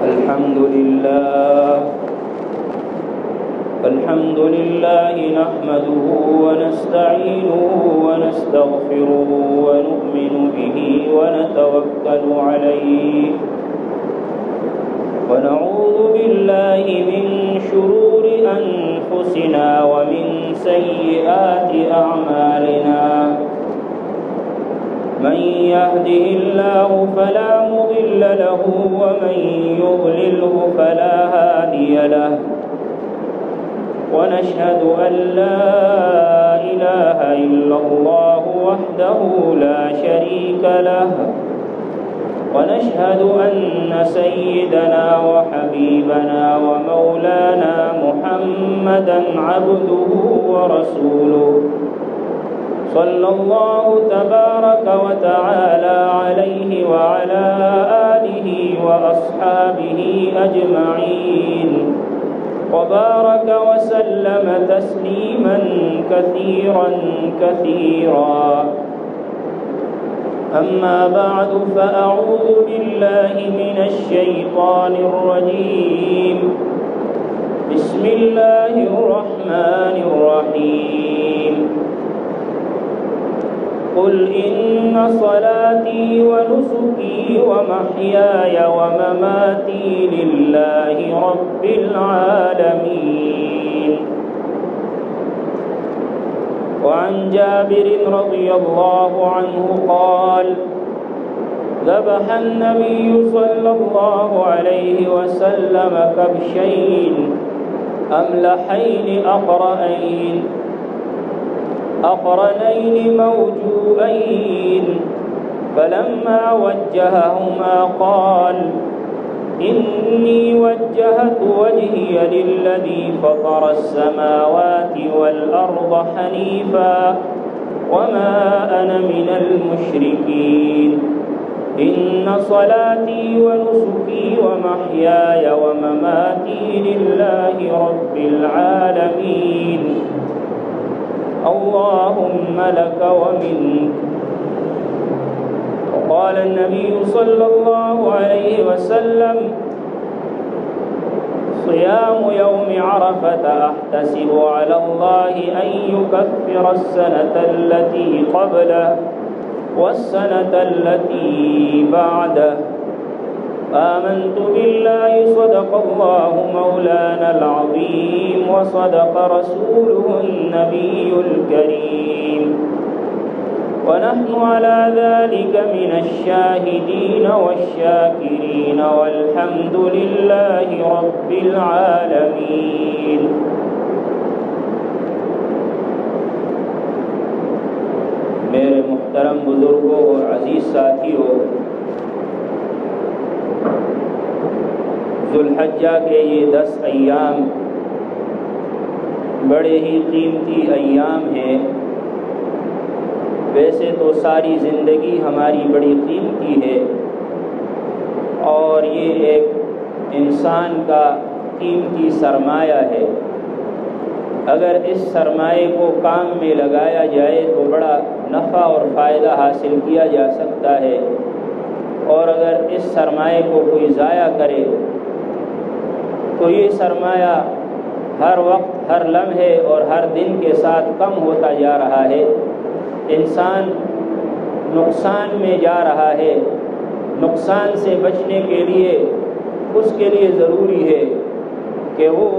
الحمد لله نحمده ونستعينه ونستغفره ونؤمن به ونتوكل عليه ونعوذ بالله من شرور أنفسنا ومن سيئات أعمالنا من يهده الله فلا مضل له ومن يضلله فلا هادي له ونشهد أن لا إله إلا الله وحده لا شريك له ونشهد أن سيدنا وحبيبنا ومولانا محمدا عبده ورسوله صلى الله تبارك وتعالى عليه وعلى آله وأصحابه أجمعين وبارك وسلم تسليما كثيرا كثيرا. أما بعد فأعوذ بالله من الشيطان الرجيم. بسم الله الرحمن الرحيم. قل إن صلاتي ونسكي ومحياي ومماتي لله رب العالمين. وعن جابر رضي الله عنه قال ذبح النبي صلى الله عليه وسلم كبشين أملحين أقرنين موجوئين فلما وجههما قال إني وجهت وجهي للذي فطر السماوات والأرض حنيفا وما أنا من المشركين. إن صلاتي ونسكي ومحياي ومماتي لله رب العالمين. اللهم لك ومنك. وقال النبي صلى الله عليه وسلم صيام يوم عرفة أحتسب على الله أن يكفر السنة التي قبله والسنة التي بعده. آمنت بالله صدق الله مولانا العظيم وصدق رسوله النبي الكريم ونحن على ذلك من الشاهدين والشاكرين والحمد لله رب العالمين. میرے محترم بزرگوں اور عزیز ساتھیوں، ذوالحجہ کے یہ 10 ایام بڑے ہی قیمتی ایام ہیں. ویسے تو ساری زندگی ہماری بڑی قیمتی ہے اور یہ ایک انسان کا قیمتی سرمایہ ہے. اگر اس سرمایے کو کام میں لگایا جائے تو بڑا نفع اور فائدہ حاصل کیا جا سکتا ہے، اور اگر اس سرمایے کو کوئی ضائع کرے تو یہ سرمایہ ہر وقت، ہر لمحے اور ہر دن کے ساتھ کم ہوتا جا رہا ہے. انسان نقصان میں جا رہا ہے. نقصان سے بچنے کے لیے اس کے لیے ضروری ہے کہ وہ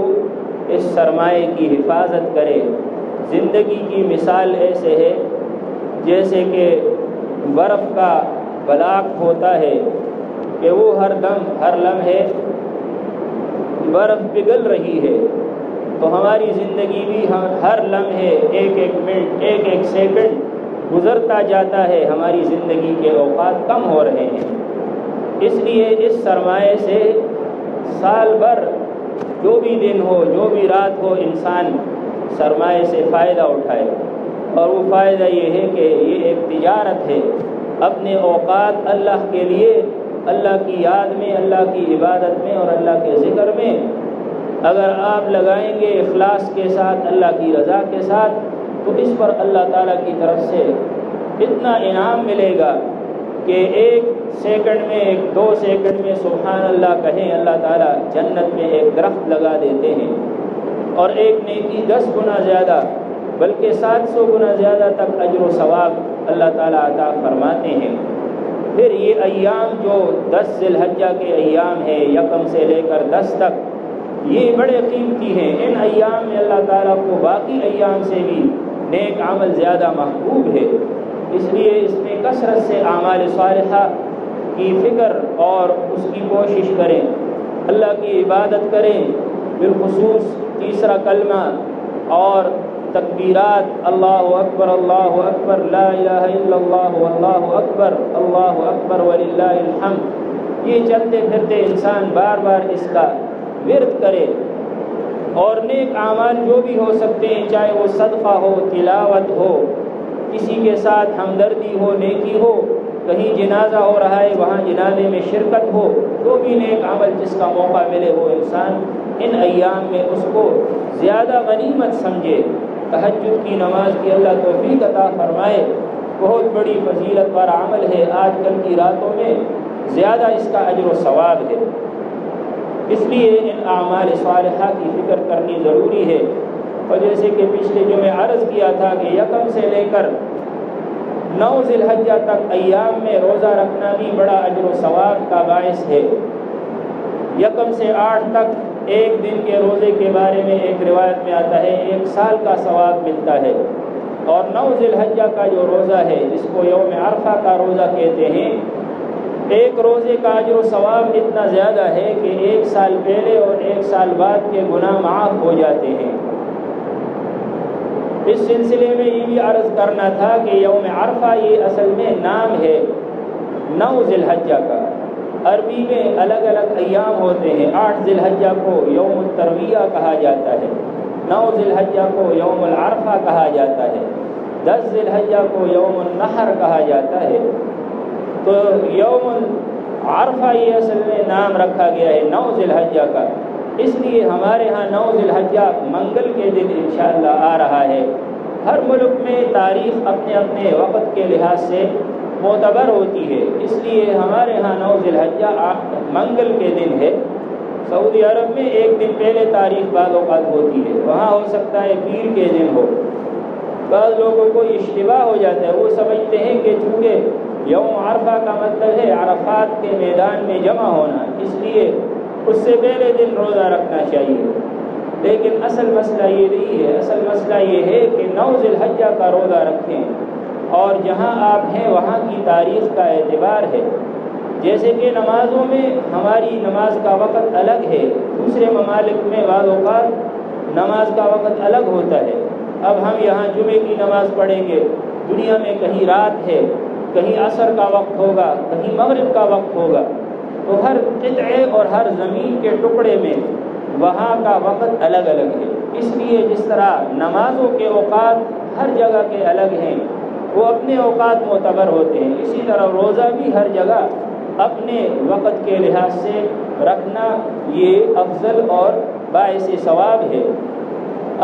اس سرمایے کی حفاظت کرے. زندگی کی مثال ایسے ہے جیسے کہ برف کا بلاک ہوتا ہے کہ وہ ہر دم، ہر لمحے برف پگھل رہی ہے. تو ہماری زندگی بھی ہر لمحے، ایک ایک منٹ، ایک ایک سیکنڈ گزرتا جاتا ہے. ہماری زندگی کے اوقات کم ہو رہے ہیں. اس لیے اس سرمایے سے سال بھر جو بھی دن ہو، جو بھی رات ہو، انسان سرمایے سے فائدہ اٹھائے. اور وہ فائدہ یہ ہے کہ یہ ایک تجارت ہے. اپنے اوقات اللہ کے لیے، اللہ کی یاد میں، اللہ کی عبادت میں اور اللہ کے ذکر میں اگر آپ لگائیں گے اخلاص کے ساتھ، اللہ کی رضا کے ساتھ، تو اس پر اللہ تعالیٰ کی طرف سے اتنا انعام ملے گا کہ ایک سیکنڈ میں 2 سیکنڈ میں سبحان اللہ کہیں اللہ تعالیٰ جنت میں ایک درخت لگا دیتے ہیں، اور ایک نیکی 10 گنا زیادہ بلکہ 700 گنا زیادہ تک اجر و ثواب اللہ تعالیٰ عطا فرماتے ہیں۔ پھر یہ ایام جو 10 ذی الحجہ کے ایام ہیں، یکم سے لے کر 10 تک، یہ بڑے قیمتی ہیں۔ ان ایام میں اللہ تعالیٰ کو باقی ایام سے بھی نیک عمل زیادہ محبوب ہے، اس لیے اس میں کثرت سے اعمال صالحہ کی فکر اور اس کی کوشش کریں، اللہ کی عبادت کریں، بالخصوص تیسرا کلمہ اور تکبیرات، اللہ اکبر لا الہ الا اللہ واللہ اکبر وللہ الحمد، یہ چلتے پھرتے انسان بار بار اس کا ورد کرے، اور نیک اعمال جو بھی ہو سکتے ہیں، چاہے وہ صدقہ ہو، تلاوت ہو، کسی کے ساتھ ہمدردی ہو، نیکی ہو، کہیں جنازہ ہو رہا ہے وہاں جنازے میں شرکت ہو، جو بھی نیک عمل جس کا موقع ملے وہ انسان ان ایام میں اس کو زیادہ غنیمت سمجھے۔ تہجد کی نماز کی اللہ توفیق عطا فرمائے، بہت بڑی فضیلت والا عمل ہے، آج کل کی راتوں میں زیادہ اس کا اجر و ثواب ہے، اس لیے ان اعمال صالحہ کی فکر کرنی ضروری ہے۔ اور جیسے کہ پچھلے جو میں عرض کیا تھا کہ یکم سے لے کر 9 ذی الحجہ تک ایام میں روزہ رکھنا بھی بڑا اجر و ثواب کا باعث ہے۔ یکم سے 8 تک ایک دن کے روزے کے بارے میں ایک روایت میں آتا ہے 1 سال کا ثواب ملتا ہے، اور 9 ذی الحجہ کا جو روزہ ہے جس کو یوم عرفہ کا روزہ کہتے ہیں، ایک روزے کا اجر و ثواب اتنا زیادہ ہے کہ 1 سال پہلے اور 1 سال بعد کے گناہ معاف ہو جاتے ہیں۔ اس سلسلے میں یہ بھی عرض کرنا تھا کہ یوم عرفہ یہ اصل میں نام ہے 9 ذی الحجہ کا، عربی میں الگ الگ ایام ہوتے ہیں۔ 8 ذی الحجہ کو یوم الترویہ کہا جاتا ہے، 9 ذی الحجہ کو یوم العرفہ کہا جاتا ہے، 10 ذی الحجہ کو یوم النحر کہا جاتا ہے۔ تو یوم عرفہ یہ اصل میں نام رکھا گیا ہے 9 ذی الحجہ کا، اس لیے ہمارے ہاں 9 ذی الحجہ منگل کے دن انشاءاللہ آ رہا ہے۔ ہر ملک میں تاریخ اپنے اپنے وقت کے لحاظ سے معتبر ہوتی ہے، اس لیے ہمارے ہاں 9 ذی الحجہ منگل کے دن ہے۔ سعودی عرب میں ایک دن پہلے تاریخ بعض اوقات ہوتی ہے، وہاں ہو سکتا ہے پیر کے دن ہو۔ بعض لوگوں کو اشتباہ ہو جاتا ہے، وہ سمجھتے ہیں کہ چونکہ یوم عرفہ کا مطلب ہے عرفات کے میدان میں جمع ہونا، اس لیے اس سے پہلے دن روزہ رکھنا چاہیے، لیکن اصل مسئلہ یہ نہیں ہے۔ اصل مسئلہ یہ ہے کہ 9 ذی الحجہ کا روزہ رکھیں، اور جہاں آپ ہیں وہاں کی تاریخ کا اعتبار ہے۔ جیسے کہ نمازوں میں ہماری نماز کا وقت الگ ہے، دوسرے ممالک میں بعض اوقات نماز کا وقت الگ ہوتا ہے۔ اب ہم یہاں جمعے کی نماز پڑھیں گے، دنیا میں کہیں رات ہے، کہیں عصر کا وقت ہوگا، کہیں مغرب کا وقت ہوگا، تو ہر قطعے اور ہر زمین کے ٹکڑے میں وہاں کا وقت الگ الگ ہے۔ اس لیے جس طرح نمازوں کے اوقات ہر جگہ کے الگ ہیں، وہ اپنے اوقات معتبر ہوتے ہیں، اسی طرح روزہ بھی ہر جگہ اپنے وقت کے لحاظ سے رکھنا یہ افضل اور باعث ثواب ہے۔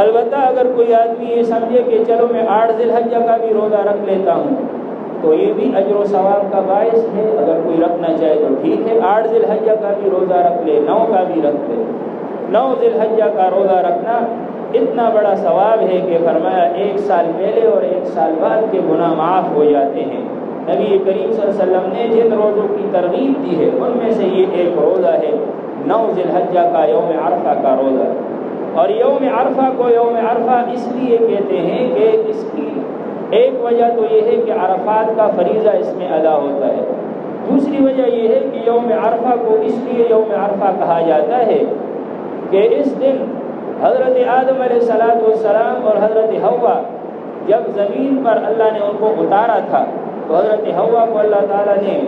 البتہ اگر کوئی آدمی یہ سمجھے کہ چلو میں 8 ذی الحجہ کا بھی روزہ رکھ لیتا ہوں، تو یہ بھی اجر و ثواب کا باعث ہے۔ اگر کوئی رکھنا چاہے تو ٹھیک ہے، 8 ذی الحجہ کا بھی روزہ رکھ لے، 9 کا بھی رکھ لے۔ 9 ذی الحجہ کا روزہ رکھنا اتنا بڑا ثواب ہے کہ فرمایا 1 سال پہلے اور 1 سال بعد کے گناہ معاف ہو جاتے ہیں۔ نبی کریم صلی اللہ علیہ وسلم نے جن روزوں کی ترغیب دی ہے ان میں سے یہ ایک روزہ ہے 9 ذی الحجہ کا، یوم عرفہ کا روزہ۔ اور یوم عرفہ کو یوم عرفہ اس لیے کہتے ہیں کہ اس کی ایک وجہ تو یہ ہے کہ عرفات کا فریضہ اس میں ادا ہوتا ہے، دوسری وجہ یہ ہے کہ یوم عرفہ کو اس لیے یوم عرفہ کہا جاتا ہے کہ اس دن حضرت آدم علیہ السلام اور حضرت حوا جب زمین پر اللہ نے ان کو اتارا تھا، تو حضرت حوا کو اللہ تعالیٰ نے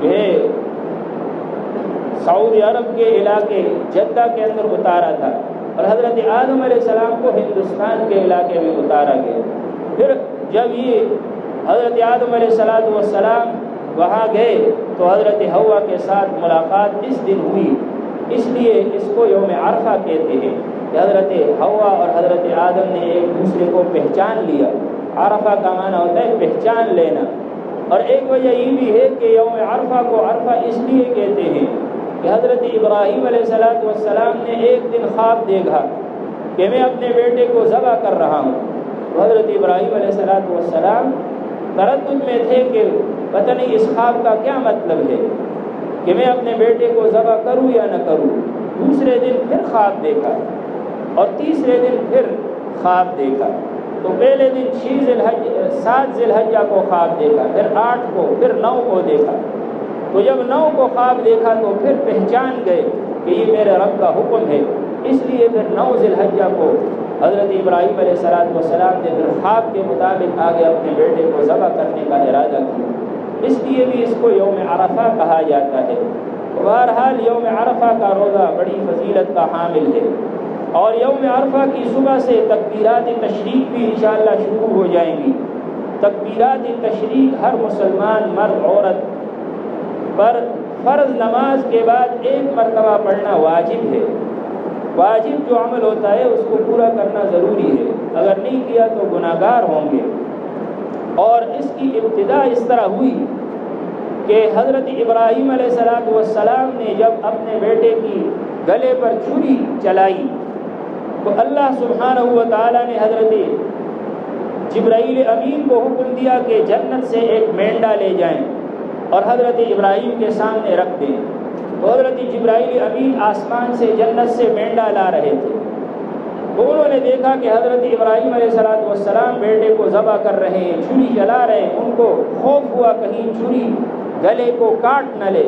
جو ہے سعودی عرب کے علاقے جدہ کے اندر اتارا تھا، اور حضرت آدم علیہ السلام کو ہندوستان کے علاقے میں اتارا گیا۔ پھر جب یہ حضرت آدم علیہ السلام وہاں گئے تو حضرت حوا کے ساتھ ملاقات اس دن ہوئی، اس لیے اس کو یوم عرفہ کہتے ہیں کہ حضرت حوا اور حضرت آدم نے ایک دوسرے کو پہچان لیا۔ عرفہ کا معنی ہوتا ہے پہچان لینا، اور ایک وجہ یہ بھی ہے کہ یوم عرفہ کو عرفہ اس لیے کہتے ہیں کہ حضرت ابراہیم علیہ السلام نے ایک دن خواب دیکھا کہ میں اپنے بیٹے کو ذبح کر رہا ہوں. تو حضرت ابراہیم علیہ السلام تردد میں تھے کہ پتہ نہیں اس خواب کا کیا مطلب ہے کہ میں اپنے بیٹے کو ذبح کروں یا نہ کروں. دوسرے دن پھر خواب دیکھا اور تیسرے دن پھر خواب دیکھا. تو پہلے دن 7 ذی الحجہ کو خواب دیکھا، پھر 8 کو، پھر 9 کو دیکھا. تو جب 9 کو خواب دیکھا تو پھر پہچان گئے کہ یہ میرے رب کا حکم ہے. اس لیے پھر 9 ذی الحجہ کو حضرت ابراہیم علیہ السلام نے پھر خواب کے مطابق آگے اپنے بیٹے کو ذبح کرنے کا ارادہ کیا. اس لیے بھی اس کو یوم عرفہ کہا جاتا ہے. بہرحال یوم عرفہ کا روزہ بڑی فضیلت کا حامل ہے، اور یوم عرفہ کی صبح سے تکبیرات تشریق بھی انشاءاللہ شروع ہو جائیں گی. تکبیرات تشریق ہر مسلمان مرد عورت پر فرض نماز کے بعد 1 مرتبہ پڑھنا واجب ہے. واجب جو عمل ہوتا ہے اس کو پورا کرنا ضروری ہے، اگر نہیں کیا تو گناہگار ہوں گے. اور اس کی ابتدا اس طرح ہوئی کہ حضرت ابراہیم علیہ السلام نے جب اپنے بیٹے کی گلے پر چھری چلائی تو اللہ سبحانہ و تعالیٰ نے حضرت جبرائیل امین کو حکم دیا کہ جنت سے ایک مینڈا لے جائیں اور حضرت ابراہیم کے سامنے رکھ دیں. تو حضرت جبرائیل امین آسمان سے جنت سے مینڈا لا رہے تھے. تو انہوں نے دیکھا کہ حضرت ابراہیم علیہ السلام بیٹے کو ذبح کر رہے ہیں، چھری چلا رہے ہیں. ان کو خوف ہوا کہیں چھری گلے کو کاٹ نہ لے.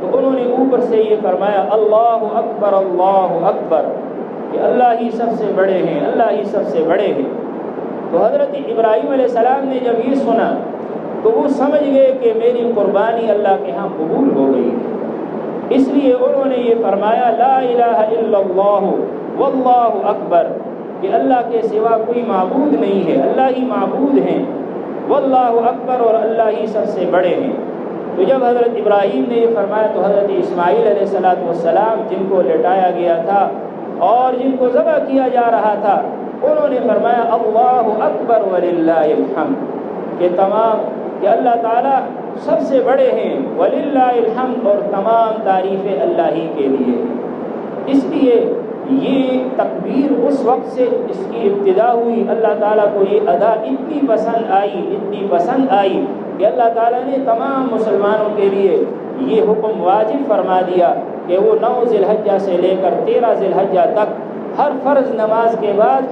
تو انہوں نے اوپر سے یہ فرمایا اللہ اکبر اللہ اکبر، کہ اللہ ہی سب سے بڑے ہیں، اللہ ہی سب سے بڑے ہیں. تو حضرت ابراہیم علیہ السلام نے جب یہ سنا تو وہ سمجھ گئے کہ میری قربانی اللہ کے ہاں قبول ہو گئی. اس لیے انہوں نے یہ فرمایا لا الہ الا اللہ واللہ اکبر، کہ اللہ کے سوا کوئی معبود نہیں ہے، اللہ ہی معبود ہیں، واللہ اکبر، اور اللہ ہی سب سے بڑے ہیں. تو جب حضرت ابراہیم نے یہ فرمایا تو حضرت اسماعیل علیہ السلام جن کو لٹایا گیا تھا اور جن کو ذبح کیا جا رہا تھا، انہوں نے فرمایا اللہ اکبر وللہ الحمد، کہ اللہ تعالیٰ سب سے بڑے ہیں، وللہ الحمد، اور تمام تعریفیں اللہ ہی کے لیے. اس لیے یہ تکبیر اس وقت سے اس کی ابتدا ہوئی. اللہ تعالیٰ کو یہ ادا اتنی پسند آئی کہ اللہ تعالیٰ نے تمام مسلمانوں کے لیے یہ حکم واجب فرما دیا کہ وہ 9 ذی الحجہ سے لے کر 13 ذی الحجہ تک ہر فرض نماز کے بعد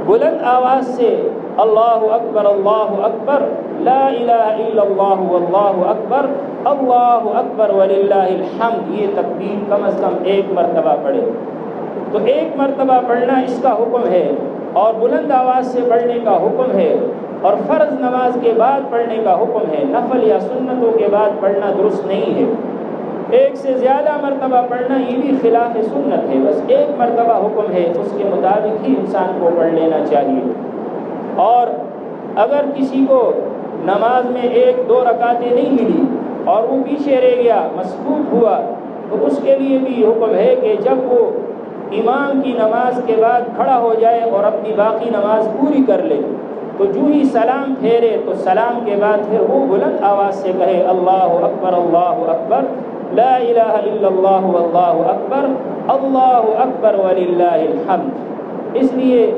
بلند آواز سے اللہ اکبر لا الہ الا اللہ واللہ اکبر اللہ اکبر وللہ الحمد، یہ تکبیر کم از کم 1 مرتبہ پڑھے. تو 1 مرتبہ پڑھنا اس کا حکم ہے، اور بلند آواز سے پڑھنے کا حکم ہے، اور فرض نماز کے بعد پڑھنے کا حکم ہے. نفل یا سنتوں کے بعد پڑھنا درست نہیں ہے. 1 سے زیادہ مرتبہ پڑھنا یہ بھی خلاف سنت ہے. بس 1 مرتبہ حکم ہے، اس کے مطابق ہی انسان کو پڑھ لینا چاہیے. اور اگر کسی کو نماز میں 1-2 رکعتیں نہیں ملی اور وہ پیچھے رہ گیا، مسبوق ہوا، تو اس کے لیے بھی حکم ہے کہ جب وہ امام کی نماز کے بعد کھڑا ہو جائے اور اپنی باقی نماز پوری کر لے، تو جو ہی سلام پھیرے تو سلام کے بعد پھر وہ بلند آواز سے کہے اللہ اکبر لا الہ الا اللہ واللہ اکبر اللہ اکبر وللہ الحمد. اس لیے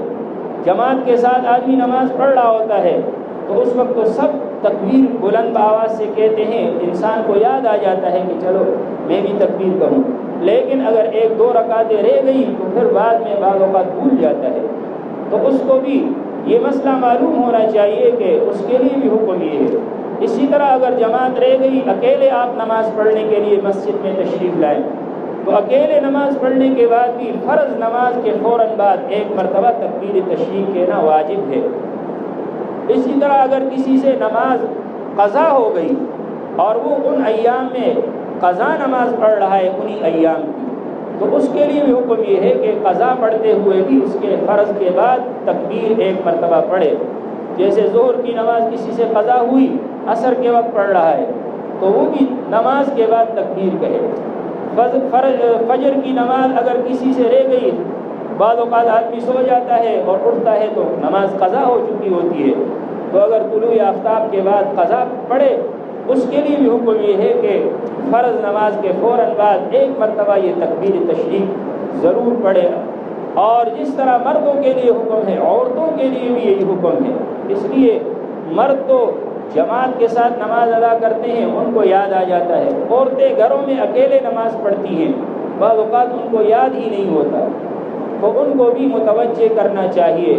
جماعت کے ساتھ آدمی نماز پڑھ رہا ہوتا ہے تو اس وقت تو سب تکبیر بلند آواز سے کہتے ہیں، انسان کو یاد آ جاتا ہے کہ چلو میں بھی تکبیر کہوں. لیکن اگر 1-2 رکعتیں رہ گئی تو پھر بعد میں بعض اوقات بھول جاتا ہے. تو اس کو بھی یہ مسئلہ معلوم ہونا چاہیے کہ اس کے لیے بھی حکم یہ ہے. اسی طرح اگر جماعت رہ گئی، اکیلے آپ نماز پڑھنے کے لیے مسجد میں تشریف لائیں، تو اکیلے نماز پڑھنے کے بعد بھی فرض نماز کے فوراً بعد 1 مرتبہ تکبیر تشریف کہنا واجب ہے. اسی طرح اگر کسی سے نماز قضا ہو گئی اور وہ ان ایام میں قضا نماز پڑھ رہا ہے انہی ایام کی، تو اس کے لیے بھی حکم یہ ہے کہ قضا پڑھتے ہوئے بھی اس کے فرض کے بعد تکبیر 1 مرتبہ پڑھے. جیسے ظہر کی نماز کسی سے قضا ہوئی، عصر کے وقت پڑھ رہا ہے، تو وہ بھی نماز کے بعد تکبیر کہے. فجر کی نماز اگر کسی سے رہ گئی، بعض اوقات آدمی سو جاتا ہے اور اٹھتا ہے تو نماز قضا ہو چکی ہوتی ہے، تو اگر طلوع آفتاب کے بعد قضا پڑے اس کے لیے بھی حکم یہ ہے کہ فرض نماز کے فوراً بعد ایک مرتبہ یہ تکبیر تشریق ضرور پڑھے. اور جس طرح مردوں کے لیے حکم ہے عورتوں کے لیے بھی یہی حکم ہے. اس لیے مرد تو جماعت کے ساتھ نماز ادا کرتے ہیں ان کو یاد آ جاتا ہے، عورتیں گھروں میں اکیلے نماز پڑھتی ہیں بعض اوقات ان کو یاد ہی نہیں ہوتا، تو ان کو بھی متوجہ کرنا چاہیے.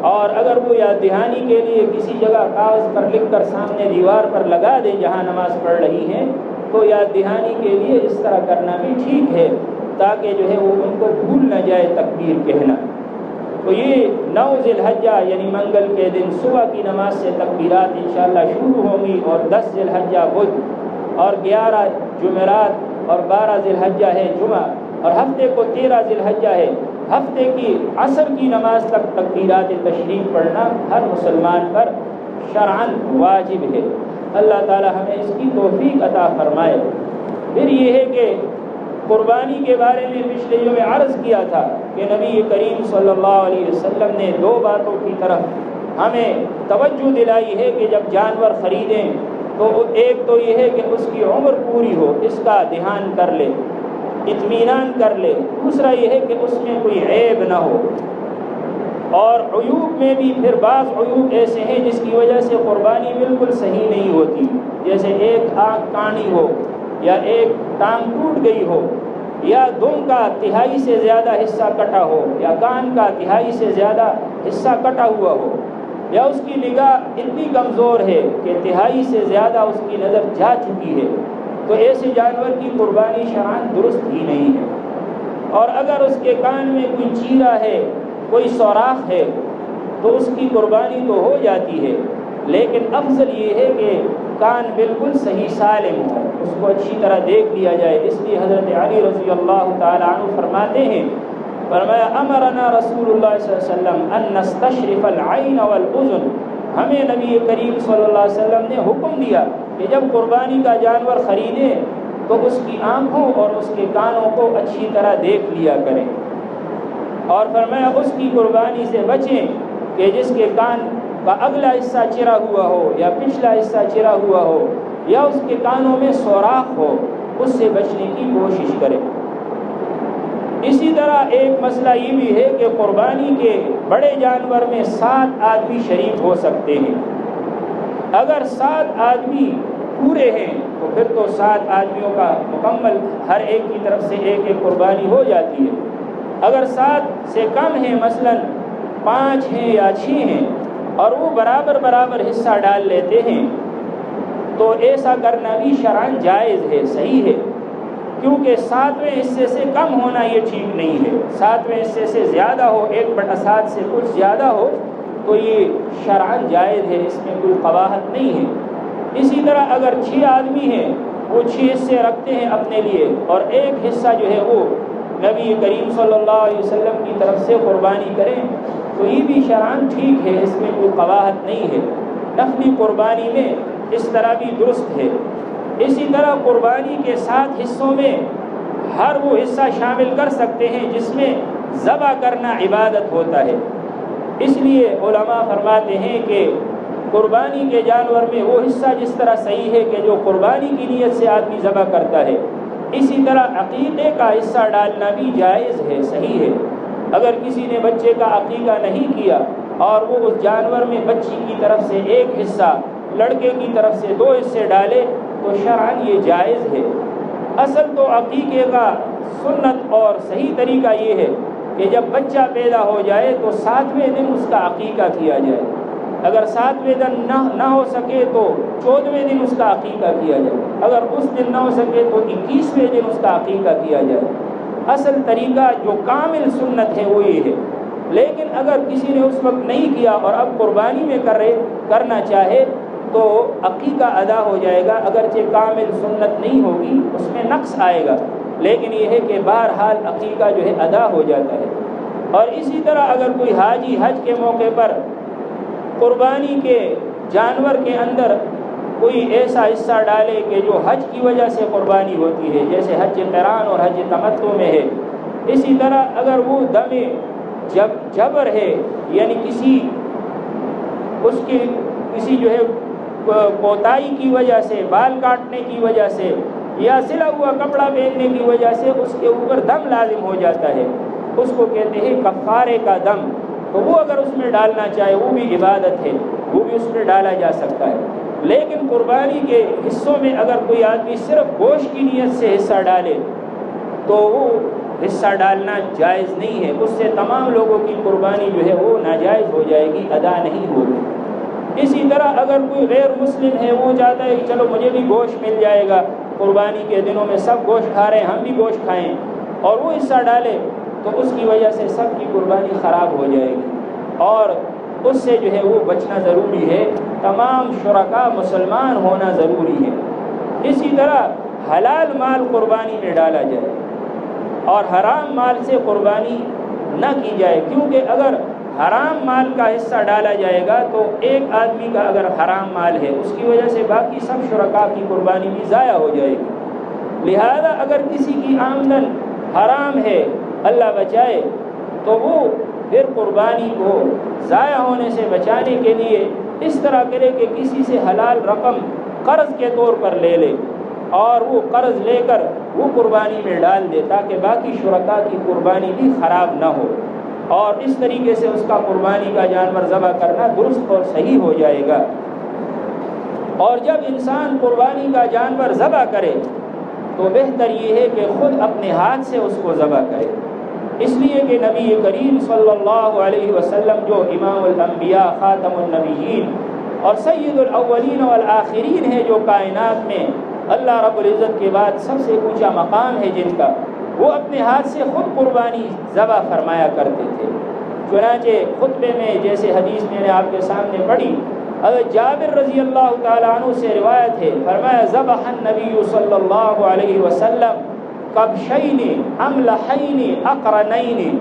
اور اگر وہ یاد دہانی کے لیے کسی جگہ کاغذ پر لکھ کر سامنے دیوار پر لگا دیں جہاں نماز پڑھ رہی ہیں تو یاد دہانی کے لیے اس طرح کرنا بھی ٹھیک ہے تاکہ جو ہے وہ ان کو بھول نہ جائے تکبیر کہنا. تو یہ 9 ذی الحجہ یعنی منگل کے دن صبح کی نماز سے تکبیرات انشاءاللہ شروع ہوں گی، اور 10 ذی الحجہ بدھ اور 11 جمعرات اور 12 ذی الحجہ ہے جمعہ، اور ہفتے کو 13 ذی الحجہ ہے. ہفتے کی عصر کی نماز تک تکبیرات تشریق پڑھنا ہر مسلمان پر شرعاً واجب ہے. اللہ تعالی ہمیں اس کی توفیق عطا فرمائے. پھر یہ ہے کہ قربانی کے بارے میں پچھلے جو میں عرض کیا تھا کہ نبی کریم صلی اللہ علیہ وسلم نے 2 باتوں کی طرف ہمیں توجہ دلائی ہے کہ جب جانور خریدیں تو ایک تو یہ ہے کہ اس کی عمر پوری ہو، اس کا دھیان کر لے، اطمینان کر لے. دوسرا یہ ہے کہ اس میں کوئی عیب نہ ہو. اور عیوب میں بھی پھر بعض عیوب ایسے ہیں جس کی وجہ سے قربانی بالکل صحیح نہیں ہوتی، جیسے ایک آنکھ کانی ہو، یا ایک ٹانگ ٹوٹ گئی ہو، یا دم کا 1/3 سے زیادہ حصہ کٹا ہو، یا کان کا 1/3 سے زیادہ حصہ کٹا ہوا ہو، یا اس کی نگاہ اتنی کمزور ہے کہ 1/3 سے زیادہ اس کی نظر جا چکی ہے، تو ایسے جانور کی قربانی شرعاً درست ہی نہیں ہے. اور اگر اس کے کان میں کوئی چیرا ہے، کوئی سوراخ ہے، تو اس کی قربانی تو ہو جاتی ہے، لیکن افضل یہ ہے کہ کان بالکل صحیح سالم ہو، اس کو اچھی طرح دیکھ لیا جائے. اس لیے حضرت علی رضی اللہ تعالیٰ عنہ فرماتے ہیں، فرمایا امرنا رسول اللہ صلی اللہ علیہ وسلم ان نستشرف العین والاذن. ہمیں نبی کریم صلی اللہ علیہ وسلم نے حکم دیا کہ جب قربانی کا جانور خریدیں تو اس کی آنکھوں اور اس کے کانوں کو اچھی طرح دیکھ لیا کریں، اور فرمایا اس کی قربانی سے بچیں کہ جس کے کان کا اگلا حصہ چرا ہوا ہو یا پچھلا حصہ چرا ہوا ہو یا اس کے کانوں میں سوراخ ہو، اس سے بچنے کی کوشش کریں. اسی طرح ایک مسئلہ یہ بھی ہے کہ قربانی کے بڑے جانور میں 7 آدمی شریک ہو سکتے ہیں. اگر 7 آدمی پورے ہیں تو پھر تو 7 آدمیوں کا مکمل ہر ایک کی طرف سے ایک قربانی ہو جاتی ہے. اگر 7 سے کم ہیں، مثلا 5 ہیں یا 6 ہیں، اور وہ برابر حصہ ڈال لیتے ہیں تو ایسا کرنا بھی شرعاً جائز ہے، صحیح ہے. کیونکہ 7ویں حصے سے کم ہونا یہ ٹھیک نہیں ہے. 7ویں حصے سے زیادہ ہو، 1/7 سے کچھ زیادہ ہو تو یہ شرعاً جائز ہے، اس میں کوئی قباحت نہیں ہے. اسی طرح اگر 6 آدمی ہیں، وہ 6 حصے رکھتے ہیں اپنے لیے، اور ایک حصہ جو ہے وہ نبی کریم صلی اللہ علیہ وسلم کی طرف سے قربانی کریں تو یہ بھی شرعاً ٹھیک ہے، اس میں کوئی قباحت نہیں ہے. نفلی قربانی میں اس طرح بھی درست ہے. اسی طرح قربانی کے 7 حصوں میں ہر وہ حصہ شامل کر سکتے ہیں جس میں ذبح کرنا عبادت ہوتا ہے. اس لیے علماء فرماتے ہیں کہ قربانی کے جانور میں وہ حصہ جس طرح صحیح ہے کہ جو قربانی کی نیت سے آدمی ذبح کرتا ہے، اسی طرح عقیقے کا حصہ ڈالنا بھی جائز ہے، صحیح ہے. اگر کسی نے بچے کا عقیقہ نہیں کیا اور وہ اس جانور میں بچی کی طرف سے ایک حصہ، لڑکے کی طرف سے 2 حصے ڈالے تو شرعاً یہ جائز ہے. اصل تو عقیقے کا سنت اور صحیح طریقہ یہ ہے کہ جب بچہ پیدا ہو جائے تو 7ویں دن اس کا عقیقہ کیا جائے. اگر 7ویں دن نہ ہو سکے تو 14ویں دن اس کا عقیقہ کیا جائے. اگر اس دن نہ ہو سکے تو 21ویں دن اس کا عقیقہ کیا جائے. اصل طریقہ جو کامل سنت ہے وہ یہ ہے. لیکن اگر کسی نے اس وقت نہیں کیا اور اب قربانی میں کرنا چاہے تو عقیقہ ادا ہو جائے گا، اگرچہ کامل سنت نہیں ہوگی، اس میں نقص آئے گا، لیکن یہ ہے کہ بہرحال عقیقہ جو ہے ادا ہو جاتا ہے. اور اسی طرح اگر کوئی حاجی حج کے موقع پر قربانی کے جانور کے اندر کوئی ایسا حصہ ڈالے کہ جو حج کی وجہ سے قربانی ہوتی ہے، جیسے حج قران اور حج تمتع میں ہے، اسی طرح اگر وہ دم جبر ہے، یعنی کسی اس کی کسی جو ہے کوتاہی کی وجہ سے، بال کاٹنے کی وجہ سے یا سلا ہوا کپڑا پہننے کی وجہ سے اس کے اوپر دم لازم ہو جاتا ہے، اس کو کہتے ہیں کفارے کا دم، تو وہ اگر اس میں ڈالنا چاہے وہ بھی عبادت ہے، وہ بھی اس میں ڈالا جا سکتا ہے۔ لیکن قربانی کے حصوں میں اگر کوئی آدمی صرف گوشت کی نیت سے حصہ ڈالے تو وہ حصہ ڈالنا جائز نہیں ہے، اس سے تمام لوگوں کی قربانی جو ہے وہ ناجائز ہو جائے گی، ادا نہیں ہوگی۔ اسی طرح اگر کوئی غیر مسلم ہے، وہ چاہتا ہے کہ چلو مجھے بھی گوشت مل جائے گا، قربانی کے دنوں میں سب گوشت کھا رہے ہیں، ہم بھی گوشت کھائیں، اور وہ حصہ ڈالے تو اس کی وجہ سے سب کی قربانی خراب ہو جائے گی، اور اس سے جو ہے وہ بچنا ضروری ہے۔ تمام شرکاء مسلمان ہونا ضروری ہے۔ اسی طرح حلال مال قربانی میں ڈالا جائے اور حرام مال سے قربانی نہ کی جائے، کیونکہ اگر حرام مال کا حصہ ڈالا جائے گا تو ایک آدمی کا اگر حرام مال ہے اس کی وجہ سے باقی سب شرکاء کی قربانی بھی ضائع ہو جائے گی۔ لہذا اگر کسی کی آمدن حرام ہے، اللہ بچائے، تو وہ پھر قربانی کو ضائع ہونے سے بچانے کے لیے اس طرح کرے کہ کسی سے حلال رقم قرض کے طور پر لے لے اور وہ قرض لے کر وہ قربانی میں ڈال دے تاکہ باقی شرکاء کی قربانی بھی خراب نہ ہو، اور اس طریقے سے اس کا قربانی کا جانور ذبح کرنا درست اور صحیح ہو جائے گا۔ اور جب انسان قربانی کا جانور ذبح کرے تو بہتر یہ ہے کہ خود اپنے ہاتھ سے اس کو ذبح کرے، اس لیے کہ نبی کریم صلی اللہ علیہ وسلم جو امام الانبیاء، خاتم النبیین اور سید الاولین والآخرین ہے، جو کائنات میں اللہ رب العزت کے بعد سب سے اونچا مقام ہے جن کا، وہ اپنے ہاتھ سے خود قربانی ذبح فرمایا کرتے تھے۔ چنانچہ خطبے میں جیسے حدیث میں نے آپ کے سامنے پڑھی، حضرت جابر رضی اللہ تعالیٰ عنہ سے روایت ہے، فرمایا ذبح النبی صلی اللہ علیہ وسلم کبشین املحین اقرنین،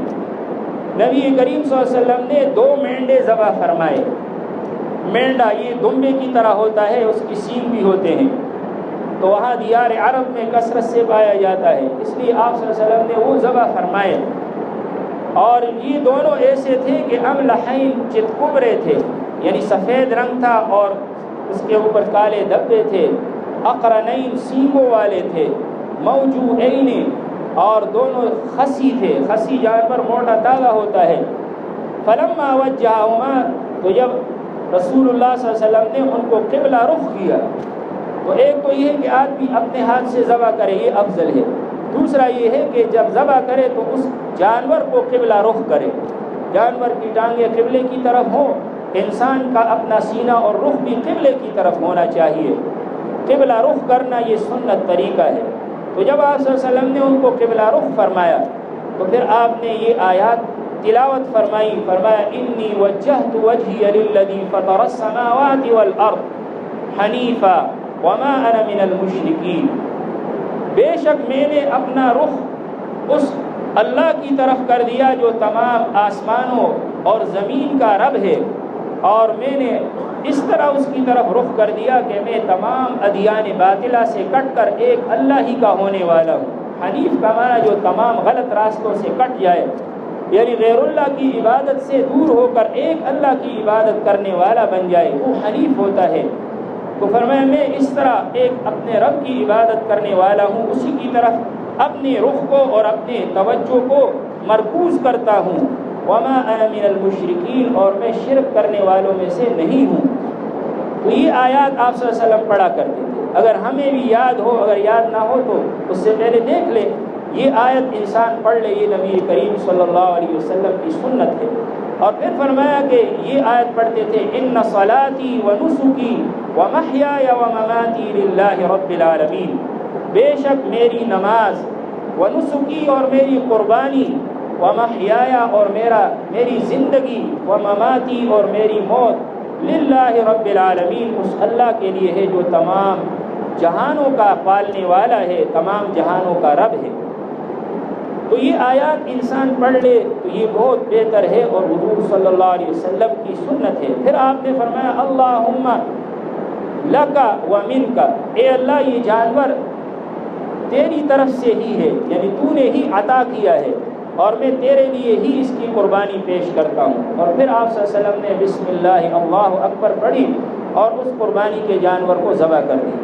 نبی کریم صلی اللہ علیہ وسلم نے 2 مینڈے ذبح فرمائے۔ مینڈا یہ دمبے کی طرح ہوتا ہے، اس کی سینگ بھی ہوتے ہیں، تو وہاں دیار عرب میں کثرت سے پایا جاتا ہے، اس لیے آپ صلی اللہ علیہ وسلم نے وہ ذبح فرمائے۔ اور یہ دونوں ایسے تھے کہ املحین چتکبرے تھے، یعنی سفید رنگ تھا اور اس کے اوپر کالے دبے تھے، اقرنین سینگوں والے تھے، موجوعین اور دونوں خسی تھے، خسی جانور موٹا تازہ ہوتا ہے۔ فلما وجہہما، تو جب رسول اللہ صلی اللہ علیہ وسلم نے ان کو قبلہ رخ کیا، تو ایک تو یہ ہے کہ آدمی اپنے ہاتھ سے ذبح کرے، یہ افضل ہے۔ دوسرا یہ ہے کہ جب ذبح کرے تو اس جانور کو قبلہ رخ کرے، جانور کی ٹانگیں قبلے کی طرف ہوں، انسان کا اپنا سینہ اور رخ بھی قبلے کی طرف ہونا چاہیے۔ قبلہ رخ کرنا یہ سنت طریقہ ہے۔ تو جب آپ صلی اللہ علیہ وسلم نے ان کو قبلہ رخ فرمایا تو پھر آپ نے یہ آیات تلاوت فرمائی، فرمایا انی وجہت وجہی للذی فطر السماوات والارض حنیفا وما انا من المشرکین، بے شک میں نے اپنا رخ اس اللہ کی طرف کر دیا جو تمام آسمانوں اور زمین کا رب ہے، اور میں نے اس طرح اس کی طرف رخ کر دیا کہ میں تمام ادیان باطلہ سے کٹ کر ایک اللہ ہی کا ہونے والا ہوں۔ حنیف کا معنی جو تمام غلط راستوں سے کٹ جائے، یعنی غیر اللہ کی عبادت سے دور ہو کر ایک اللہ کی عبادت کرنے والا بن جائے، وہ حنیف ہوتا ہے۔ تو فرمایا میں اس طرح ایک اپنے رب کی عبادت کرنے والا ہوں، اسی کی طرف اپنے رخ کو اور اپنے توجہ کو مرکوز کرتا ہوں۔ وما انا من المشرکین، اور میں شرک کرنے والوں میں سے نہیں ہوں۔ تو یہ آیات آپ صلی اللہ علیہ وسلم پڑھا کرتے تھے۔ اگر ہمیں بھی یاد ہو، اگر یاد نہ ہو تو اس سے پہلے دیکھ لے، یہ آیت انسان پڑھ لے، یہ نبی کریم صلی اللہ علیہ وسلم کی سنت ہے۔ اور پھر فرمایا کہ یہ آیت پڑھتے تھے ان صلاتی و نسکی و محیای و مماتی للہ رب العالمین، بے شک میری نماز و نسکی اور میری قربانی و محیایا اور میری زندگی و مماتی اور میری موت للہ رب العالمین، اس اللہ کے لیے ہے جو تمام جہانوں کا پالنے والا ہے، تمام جہانوں کا رب ہے۔ تو یہ آیات انسان پڑھ لے تو یہ بہت بہتر ہے اور حضور صلی اللہ علیہ وسلم کی سنت ہے۔ پھر آپ نے فرمایا اللہم لکا و منکا، اے اللہ یہ جانور تیری طرف سے ہی ہے، یعنی تو نے ہی عطا کیا ہے اور میں تیرے لیے ہی اس کی قربانی پیش کرتا ہوں۔ اور پھر آپ صلی اللہ علیہ وسلم نے بسم اللہ اللہ اکبر پڑھی اور اس قربانی کے جانور کو ذبح کر دیا،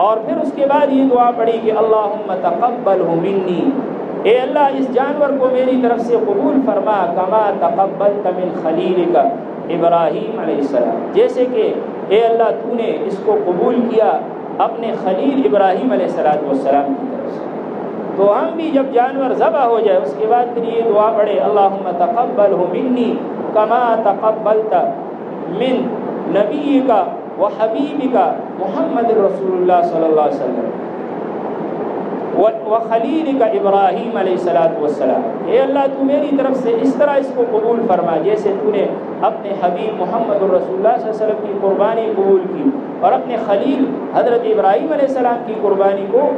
اور پھر اس کے بعد یہ دعا پڑھی کہ اللہم تقبلہ منی، اے اللہ اس جانور کو میری طرف سے قبول فرما، کما تقبلت من خلیلک ابراہیم علیہ السلام، جیسے کہ اے اللہ تو نے اس کو قبول کیا اپنے خلیل ابراہیم علیہ السلام کی طرف سے۔ تو ہم بھی جب جانور ذبح ہو جائے اس کے بعد پھر یہ دعا پڑھے اللہم تقبلہ منی کما تقبلت من نبیک و حبیبک محمد رسول اللہ صلی اللہ علیہ وسلم و خلیلک ابراہیم علیہ السلام، اے اللہ تو میری طرف سے اس طرح اس کو قبول فرما جیسے تو نے اپنے حبیب محمد رسول اللہ صلی اللہ علیہ وسلم کی قربانی قبول کی اور اپنے خلیل حضرت ابراہیم علیہ السلام کی قربانی کو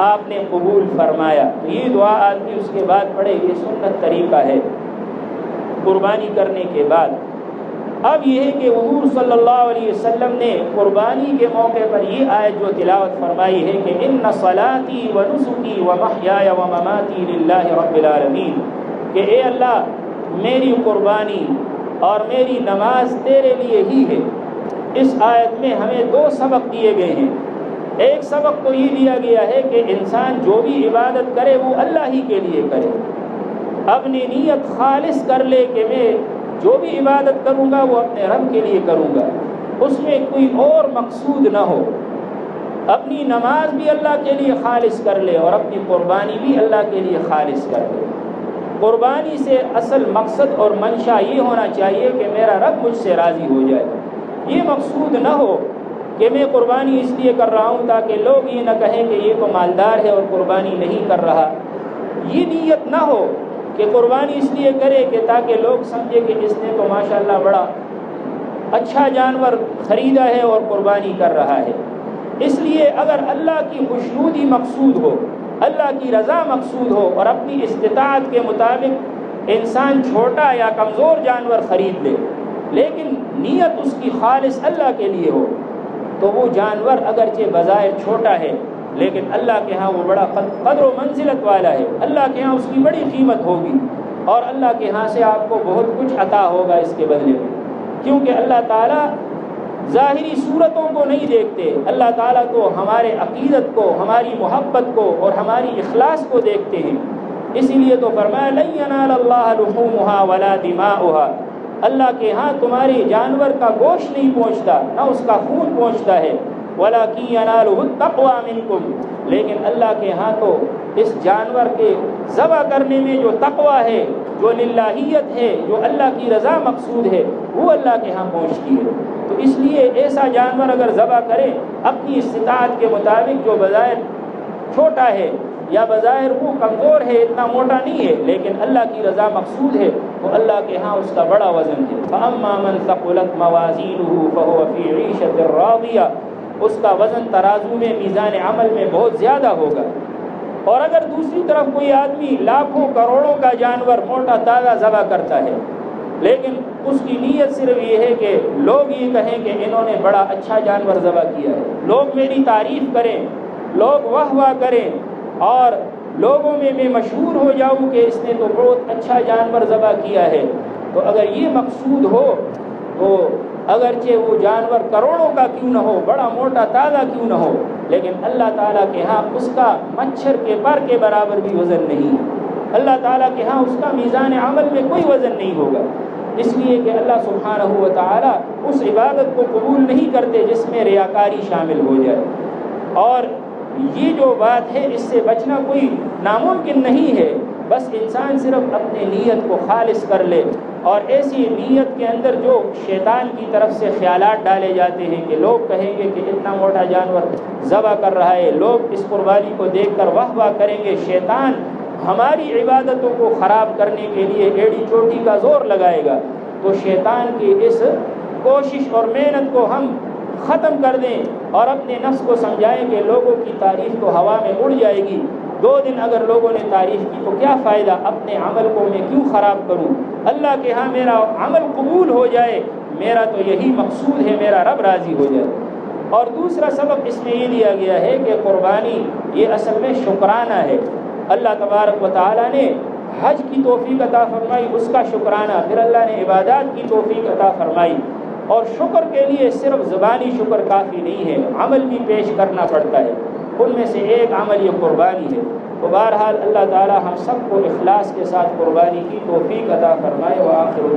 آپ نے قبول فرمایا۔ تو یہ دعا آدمی اس کے بعد پڑھے، یہ سنت طریقہ ہے قربانی کرنے کے بعد۔ اب یہ ہے کہ حضور صلی اللہ علیہ وسلم نے قربانی کے موقع پر یہ آیت جو تلاوت فرمائی ہے کہ ان صلاتی و نسکی و محیای و مماتی للہ رب العالمین، کہ اے اللہ میری قربانی اور میری نماز تیرے لیے ہی ہے۔ اس آیت میں ہمیں دو سبق دیے گئے ہیں۔ ایک سبق تو یہ دیا گیا ہے کہ انسان جو بھی عبادت کرے وہ اللہ ہی کے لیے کرے، اپنی نیت خالص کر لے کہ میں جو بھی عبادت کروں گا وہ اپنے رب کے لیے کروں گا، اس میں کوئی اور مقصود نہ ہو۔ اپنی نماز بھی اللہ کے لیے خالص کر لے اور اپنی قربانی بھی اللہ کے لیے خالص کر لے۔ قربانی سے اصل مقصد اور منشا یہ ہونا چاہیے کہ میرا رب مجھ سے راضی ہو جائے۔ یہ مقصود نہ ہو کہ میں قربانی اس لیے کر رہا ہوں تاکہ لوگ یہ نہ کہیں کہ یہ تو مالدار ہے اور قربانی نہیں کر رہا۔ یہ نیت نہ ہو کہ قربانی اس لیے کرے کہ تاکہ لوگ سمجھے کہ اس نے تو ماشاءاللہ بڑا اچھا جانور خریدا ہے اور قربانی کر رہا ہے۔ اس لیے اگر اللہ کی خوشنودی مقصود ہو، اللہ کی رضا مقصود ہو اور اپنی استطاعت کے مطابق انسان چھوٹا یا کمزور جانور خرید لے لیکن نیت اس کی خالص اللہ کے لیے ہو، تو وہ جانور اگرچہ بظاہر چھوٹا ہے لیکن اللہ کے ہاں وہ بڑا قدر و منزلت والا ہے، اللہ کے ہاں اس کی بڑی قیمت ہوگی اور اللہ کے ہاں سے آپ کو بہت کچھ عطا ہوگا اس کے بدلے میں، کیونکہ اللہ تعالیٰ ظاہری صورتوں کو نہیں دیکھتے، اللہ تعالیٰ تو ہمارے عقیدت کو، ہماری محبت کو اور ہماری اخلاص کو دیکھتے ہیں۔ اسی لیے تو فرمایا لن ینال اللہ لحومها ولا دماؤها، اللہ کے ہاں تمہارے جانور کا گوشت نہیں پہنچتا، نہ اس کا خون پہنچتا ہے، وَلَكِنْ يَنَالُهُ التَّقْوَى مِنْكُمْ، لیکن اللہ کے ہاں تو اس جانور کے ذبح کرنے میں جو تقویٰ ہے، جو للہیت ہے، جو اللہ کی رضا مقصود ہے، وہ اللہ کے ہاں پہنچتی ہے۔ تو اس لیے ایسا جانور اگر ذبح کرے اپنی استطاعت کے مطابق جو بظاہر چھوٹا ہے یا بظاہر وہ کمزور ہے، اتنا موٹا نہیں ہے لیکن اللہ کی رضا مقصود ہے، تو اللہ کے ہاں اس کا بڑا وزن ہے۔ فَأَمَّا مَنْ ثَقُلَتْ مَوَازِينُهُ فَهُوَ فِي عِيشَةٍ رَاضِيَةٍ، اس کا وزن ترازو میں میزان عمل میں بہت زیادہ ہوگا۔ اور اگر دوسری طرف کوئی آدمی لاکھوں کروڑوں کا جانور موٹا تازہ ذبح کرتا ہے لیکن اس کی نیت صرف یہ ہے کہ لوگ یہ کہیں کہ انہوں نے بڑا اچھا جانور ذبح کیا ہے، لوگ میری تعریف کریں، لوگ واہ واہ کریں اور لوگوں میں میں مشہور ہو جاؤں کہ اس نے تو بہت اچھا جانور ذبح کیا ہے، تو اگر یہ مقصود ہو تو اگرچہ وہ جانور کروڑوں کا کیوں نہ ہو، بڑا موٹا تازہ کیوں نہ ہو، لیکن اللہ تعالیٰ کے ہاں اس کا مچھر کے پر کے برابر بھی وزن نہیں ہے، اللہ تعالیٰ کے ہاں اس کا میزان عمل میں کوئی وزن نہیں ہوگا، اس لیے کہ اللہ سبحانہ و تعالیٰ اس عبادت کو قبول نہیں کرتے جس میں ریاکاری شامل ہو جائے۔ اور یہ جو بات ہے اس سے بچنا کوئی ناممکن نہیں ہے، بس انسان صرف اپنے نیت کو خالص کر لے، اور ایسی نیت کے اندر جو شیطان کی طرف سے خیالات ڈالے جاتے ہیں کہ لوگ کہیں گے کہ اتنا موٹا جانور ذبح کر رہا ہے، لوگ اس قربانی کو دیکھ کر واہ واہ کریں گے، شیطان ہماری عبادتوں کو خراب کرنے کے لیے ایڑی چوٹی کا زور لگائے گا، تو شیطان کی اس کوشش اور محنت کو ہم ختم کر دیں اور اپنے نفس کو سمجھائیں کہ لوگوں کی تعریف تو ہوا میں اڑ جائے گی، 2 دن اگر لوگوں نے تعریف کی تو کیا فائدہ، اپنے عمل کو میں کیوں خراب کروں، اللہ کے ہاں میرا عمل قبول ہو جائے، میرا تو یہی مقصود ہے، میرا رب راضی ہو جائے۔ اور دوسرا سبب اس میں یہ دیا گیا ہے کہ قربانی یہ اصل میں شکرانہ ہے، اللہ تبارک و تعالیٰ نے حج کی توفیق عطا فرمائی، اس کا شکرانہ، پھر اللہ نے عبادات کی توفیق عطا فرمائی، اور شکر کے لیے صرف زبانی شکر کافی نہیں ہے، عمل بھی پیش کرنا پڑتا ہے۔ ان میں سے ایک عمل یہ قربانی ہے۔ تو بہرحال اللہ تعالی ہم سب کو اخلاص کے ساتھ قربانی کی توفیق عطا فرمائے۔ وآخر